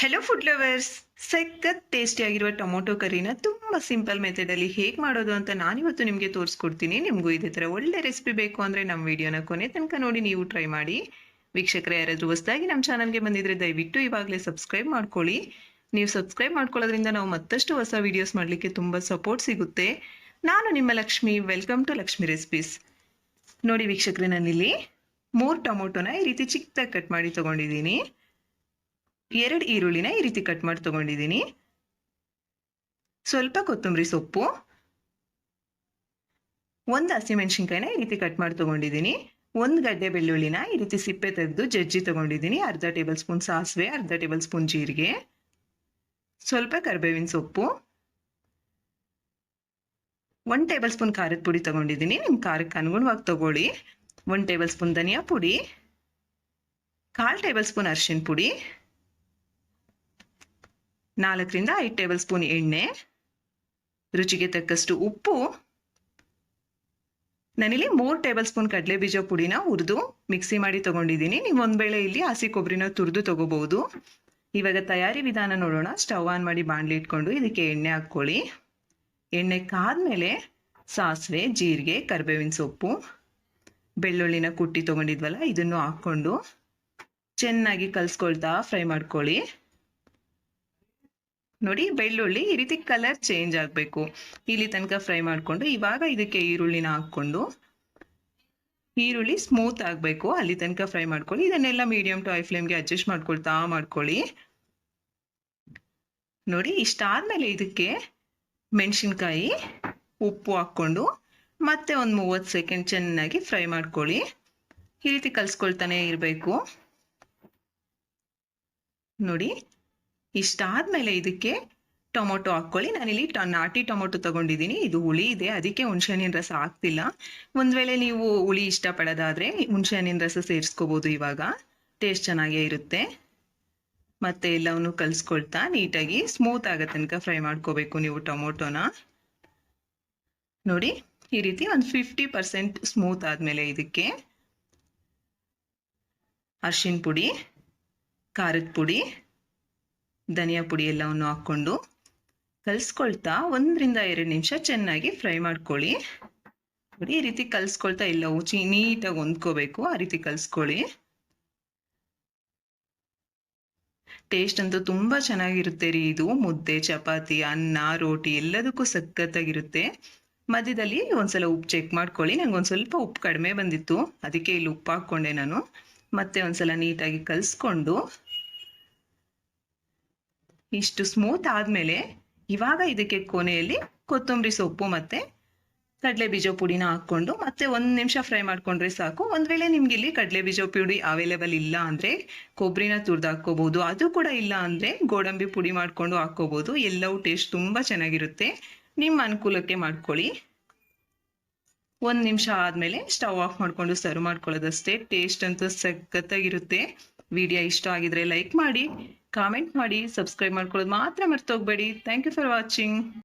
Hello food lovers, ಸಖತ್ ಟೇಸ್ಟಿಯಾಗಿರುವ tomato ಕರಿನ ತುಂಬ ಸಿಂಪಲ್ ಮೆಥಡಲ್ಲಿ ಹೇಗೆ ಮಾಡೋದು ಅಂತ ನಾನಿವತ್ತು ನಿಮಗೆ ತೋರಿಸ್ಕೊಡ್ತೀನಿ. ನಿಮಗೂ ಇದೇ ಥರ ಒಳ್ಳೆ ರೆಸಿಪಿ ಬೇಕು ಅಂದರೆ ನಮ್ಮ ವಿಡಿಯೋನ ಕೊನೆ ತನಕ ನೋಡಿ ನೀವು ಟ್ರೈ ಮಾಡಿ. ವೀಕ್ಷಕರೇ, ಯಾರಾದರೂ ಹೊಸದಾಗಿ ನಮ್ಮ ಚಾನಲ್ಗೆ ಬಂದಿದ್ರೆ ದಯವಿಟ್ಟು ಇವಾಗಲೇ ಸಬ್ಸ್ಕ್ರೈಬ್ ಮಾಡ್ಕೊಳ್ಳಿ. ನೀವು ಸಬ್ಸ್ಕ್ರೈಬ್ ಮಾಡ್ಕೊಳ್ಳೋದ್ರಿಂದ ನಾವು ಮತ್ತಷ್ಟು ಹೊಸ ವೀಡಿಯೋಸ್ ಮಾಡಲಿಕ್ಕೆ ತುಂಬ ಸಪೋರ್ಟ್ ಸಿಗುತ್ತೆ. ನಾನು ನಿಮ್ಮ Lakshmi. Welcome to Lakshmi recipes. ನೋಡಿ ವೀಕ್ಷಕರೇ, ನಾನಿಲ್ಲಿ 3 ಟೊಮೊಟೊನ ಈ ರೀತಿ ಚಿಕ್ಕದಾಗಿ ಕಟ್ ಮಾಡಿ ತೊಗೊಂಡಿದ್ದೀನಿ. 2 ಈರುಳ್ಳಿನ ಈ ರೀತಿ ಕಟ್ ಮಾಡಿ ತಗೊಂಡಿದ್ದೀನಿ. ಸ್ವಲ್ಪ ಕೊತ್ತಂಬರಿ ಸೊಪ್ಪು, 1 ಹಸಿಮೆಣಸಿನ್ಕಾಯಿನ ಈ ರೀತಿ ಕಟ್ ಮಾಡಿ ತಗೊಂಡಿದ್ದೀನಿ. 1 ಗಡ್ಡೆ ಬೆಳ್ಳುಳ್ಳಿನ ಈ ರೀತಿ ಸಿಪ್ಪೆ ತೆಗೆದು ಜಜ್ಜಿ ತಗೊಂಡಿದ್ದೀನಿ. ಅರ್ಧ ಟೇಬಲ್ ಸ್ಪೂನ್ ಸಾಸಿವೆ, ಅರ್ಧ ಟೇಬಲ್ ಸ್ಪೂನ್ ಜೀರಿಗೆ, ಸ್ವಲ್ಪ ಕರಿಬೇವಿನ ಸೊಪ್ಪು, 1 ಟೇಬಲ್ ಸ್ಪೂನ್ ಖಾರದ ಪುಡಿ ತಗೊಂಡಿದ್ದೀನಿ. ನಿಮ್ಮ ಖಾರಕ್ಕೆ ಅನುಗುಣವಾಗಿ ತಗೊಳ್ಳಿ. 1 ಟೇಬಲ್ ಸ್ಪೂನ್ ಧನಿಯಾ ಪುಡಿ, 1/4 ಟೇಬಲ್ ಸ್ಪೂನ್ ಅರಿಶಿನ ಪುಡಿ, 4 ರಿಂದ 5 ಟೇಬಲ್ ಸ್ಪೂನ್ ಎಣ್ಣೆ, ರುಚಿಗೆ ತಕ್ಕಷ್ಟು ಉಪ್ಪು. ನಾನಿಲ್ಲಿ 3 ಟೇಬಲ್ ಸ್ಪೂನ್ ಕಡಲೆ ಬೀಜ ಪುಡಿನ ಹುರಿದು ಮಿಕ್ಸಿ ಮಾಡಿ ತಗೊಂಡಿದ್ದೀನಿ. ನೀವು ಒಂದು ವೇಳೆ ಇಲ್ಲಿ ಹಸಿ ಕೊಬ್ಬರಿನ ತುರಿದು ತಗೋಬಹುದು. ಇವಾಗ ತಯಾರಿ ವಿಧಾನ ನೋಡೋಣ. ಸ್ಟವ್ ಆನ್ ಮಾಡಿ ಬಾಣಲಿ ಇಟ್ಕೊಂಡು ಇದಕ್ಕೆ ಎಣ್ಣೆ ಹಾಕ್ಕೊಳ್ಳಿ. ಎಣ್ಣೆ ಕಾದ್ಮೇಲೆ ಸಾಸಿವೆ, ಜೀರಿಗೆ, ಕರಿಬೇವಿನ ಸೊಪ್ಪು, ಬೆಳ್ಳುಳ್ಳಿನ ಕುಟ್ಟಿ ತಗೊಂಡಿದ್ವಲ್ಲ ಇದನ್ನು ಹಾಕ್ಕೊಂಡು ಚೆನ್ನಾಗಿ ಕಲಿಸ್ಕೊಳ್ತಾ ಫ್ರೈ ಮಾಡ್ಕೊಳ್ಳಿ. ನೋಡಿ, ಬೆಳ್ಳುಳ್ಳಿ ಈ ರೀತಿ ಕಲರ್ ಚೇಂಜ್ ಆಗಬೇಕು. ಇಲ್ಲಿ ತನಕ ಫ್ರೈ ಮಾಡಿಕೊಂಡು ಇವಾಗ ಇದಕ್ಕೆ ಈರುಳ್ಳಿನ ಹಾಕ್ಕೊಂಡು ಈರುಳ್ಳಿ ಸ್ಮೂತ್ ಆಗಬೇಕು ಅಲ್ಲಿ ತನಕ ಫ್ರೈ ಮಾಡ್ಕೊಳ್ಳಿ. ಇದನ್ನೆಲ್ಲ ಮೀಡಿಯಂ ಟು ಹೈ ಫ್ಲೇಮ್ಗೆ ಅಡ್ಜಸ್ಟ್ ಮಾಡ್ಕೊಳ್ಳಿ. ನೋಡಿ, ಇಷ್ಟಾದ್ಮೇಲೆ ಇದಕ್ಕೆ ಮೆಣಸಿನ್ಕಾಯಿ, ಉಪ್ಪು ಹಾಕ್ಕೊಂಡು ಮತ್ತೆ ಒಂದು 30 ಸೆಕೆಂಡ್ ಚೆನ್ನಾಗಿ ಫ್ರೈ ಮಾಡ್ಕೊಳ್ಳಿ. ಈ ರೀತಿ ಕಲಿಸ್ಕೊಳ್ತಾನೆ ಇರಬೇಕು. ನೋಡಿ, ಇಷ್ಟಾದ್ಮೇಲೆ ಇದಕ್ಕೆ ಟೊಮೊಟೊ ಹಾಕ್ಕೊಳ್ಳಿ. ನಾನಿಲ್ಲಿ ನಾಟಿ ಟೊಮೊಟೊ ತಗೊಂಡಿದ್ದೀನಿ. ಇದು ಹುಳಿ ಇದೆ, ಅದಕ್ಕೆ ಹುಣಸೆಹಣ್ಣಿನ ರಸ ಹಾಕ್ತಿಲ್ಲ. ಒಂದು ವೇಳೆ ನೀವು ಹುಳಿ ಇಷ್ಟಪಡೋದಾದರೆ ಹುಣಸೆಹಣ್ಣಿನ ರಸ ಸೇರಿಸ್ಕೋಬೋದು. ಇವಾಗ ಟೇಸ್ಟ್ ಚೆನ್ನಾಗೇ ಇರುತ್ತೆ. ಮತ್ತೆ ಎಲ್ಲವನ್ನು ಕಲಿಸ್ಕೊಳ್ತಾ ನೀಟಾಗಿ ಸ್ಮೂತ್ ಆಗೋ ತನಕ ಫ್ರೈ ಮಾಡ್ಕೋಬೇಕು ನೀವು ಟೊಮೊಟೊನ. ನೋಡಿ, ಈ ರೀತಿ ಒಂದು 50% ಸ್ಮೂತ್ ಆದಮೇಲೆ ಇದಕ್ಕೆ ಅರಿಶಿನ ಪುಡಿ, ಖಾರದ ಪುಡಿ, ಧನಿಯಾ ಪುಡಿ ಎಲ್ಲವನ್ನು ಹಾಕ್ಕೊಂಡು ಕಲಿಸ್ಕೊಳ್ತಾ 1 ರಿಂದ 2 ನಿಮಿಷ ಚೆನ್ನಾಗಿ ಫ್ರೈ ಮಾಡ್ಕೊಳ್ಳಿ. ನೋಡಿ, ಈ ರೀತಿ ಕಲಿಸ್ಕೊಳ್ತಾ ಎಲ್ಲವೂ ನೀಟಾಗಿ ಹೊಂದ್ಕೋಬೇಕು. ಆ ರೀತಿ ಕಲಿಸ್ಕೊಳ್ಳಿ. ಟೇಸ್ಟ್ ಅಂತೂ ತುಂಬ ಚೆನ್ನಾಗಿರುತ್ತೆ ರೀ. ಇದು ಮುದ್ದೆ, ಚಪಾತಿ, ಅನ್ನ, ರೋಟಿ ಎಲ್ಲದಕ್ಕೂ ಸಖತ್ತಾಗಿರುತ್ತೆ. ಮಧ್ಯದಲ್ಲಿ ಒಂದ್ಸಲ ಉಪ್ಪು ಚೆಕ್ ಮಾಡ್ಕೊಳ್ಳಿ. ನಂಗೆ ಒಂದು ಸ್ವಲ್ಪ ಉಪ್ಪು ಕಡಿಮೆ ಬಂದಿತ್ತು, ಅದಕ್ಕೆ ಇಲ್ಲಿ ಉಪ್ಪು ಹಾಕ್ಕೊಂಡೆ ನಾನು. ಮತ್ತೆ ಒಂದ್ಸಲ ನೀಟಾಗಿ ಕಲಿಸ್ಕೊಂಡು ಇಷ್ಟು ಸ್ಮೂತ್ ಆದಮೇಲೆ ಇವಾಗ ಇದಕ್ಕೆ ಕೊನೆಯಲ್ಲಿ ಕೊತ್ತಂಬರಿ ಸೊಪ್ಪು ಮತ್ತು ಕಡಲೆ ಬೀಜ ಪುಡಿನ ಹಾಕ್ಕೊಂಡು ಮತ್ತೆ 1 ನಿಮಿಷ ಫ್ರೈ ಮಾಡ್ಕೊಂಡ್ರೆ ಸಾಕು. ಒಂದು ವೇಳೆ ನಿಮ್ಗೆ ಇಲ್ಲಿ ಕಡಲೆ ಬೀಜ ಪುಡಿ ಅವೈಲೇಬಲ್ ಇಲ್ಲ ಅಂದರೆ ಕೊಬ್ಬರಿನ ತುರಿದು ಹಾಕ್ಕೋಬೋದು. ಅದು ಕೂಡ ಇಲ್ಲ ಅಂದರೆ ಗೋಡಂಬಿ ಪುಡಿ ಮಾಡಿಕೊಂಡು ಹಾಕ್ಕೋಬೋದು. ಎಲ್ಲವೂ ಟೇಸ್ಟ್ ತುಂಬ ಚೆನ್ನಾಗಿರುತ್ತೆ. ನಿಮ್ಮ ಅನುಕೂಲಕ್ಕೆ ಮಾಡ್ಕೊಳ್ಳಿ. 1 ನಿಮಿಷ ಆದಮೇಲೆ ಸ್ಟವ್ ಆಫ್ ಮಾಡಿಕೊಂಡು ಸರ್ವ್ ಮಾಡ್ಕೊಳ್ಳೋದಷ್ಟೇ. ಟೇಸ್ಟ್ ಅಂತೂ ಸಖತ್ತಾಗಿರುತ್ತೆ. ವಿಡಿಯೋ ಇಷ್ಟ ಆಗಿದ್ರೆ ಲೈಕ್ ಮಾಡಿ, ಕಾಮೆಂಟ್ ಮಾಡಿ, ಸಬ್ಸ್ಕ್ರೈಬ್ ಮಾಡ್ಕೊಳ್ಳೋದು ಮಾತ್ರ ಮರ್ತೋಗ್ಬೇಡಿ. Thank you for watching.